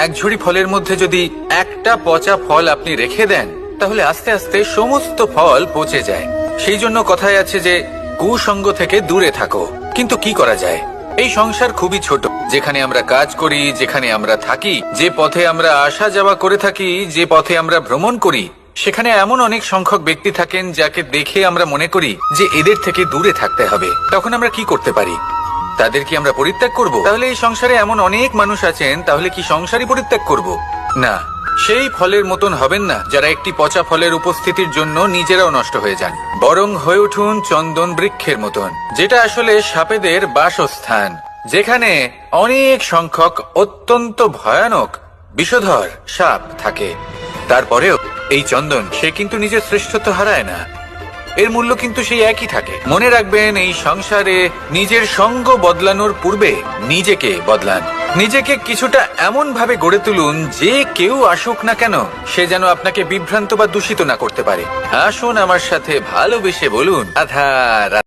এক ঝুড়ি ফলের মধ্যে যদি একটা পচা ফল আপনি রেখে দেন, তাহলে আস্তে আস্তে সমস্ত ফল পচে যায়। সেই জন্য কথায় আছে যে কুসঙ্গ থেকে দূরে থাকো। কিন্তু কি করা যায়? এই সংসার খুবই ছোট, যেখানে আমরা কাজ করি, যেখানে আমরা থাকি, যে পথে আমরা আসা যাওয়া করে থাকি, যে পথে আমরা ভ্রমণ করি, সেখানে এমন অনেক সংখ্যক ব্যক্তি থাকেন যাকে দেখে আমরা মনে করি যে এদের থেকে দূরে থাকতে হবে। তখন আমরা কি করতে পারি? তাদের কি আমরা পরিত্যাগ করব? তাহলে এই সংসারে এমন অনেক মানুষ আছেন, তাহলে কি সংসারই পরিত্যাগ করব? না, সেই ফলের মতন হবেন না যারা একটি পচা ফলের উপস্থিতির জন্য নিজেরাও নষ্ট হয়ে যান। বরং হয়ে উঠুন চন্দন বৃক্ষের মতন, যেটা আসলে সাপেদের বাসস্থান, যেখানে অনেক সংখ্যক অত্যন্ত ভয়ানক বিষধর সাপ থাকে। তারপরেও এই চন্দন, সে কিন্তু নিজের শ্রেষ্ঠত্ব হারায় না। এর মূল্য কিন্তু সেই একই থাকে। মনে রাখবেন, এই সংসারে নিজের সঙ্গ বদলানোর পূর্বে নিজেকে বদলান। নিজেকে কিছুটা এমন ভাবে গড়ে তুলুন যে কেউ আসুক না কেন সে যেন আপনাকে বিভ্রান্ত বা দূষিত না করতে পারে। আসুন আমার সাথে ভালোবেসে বলুন, রাধা।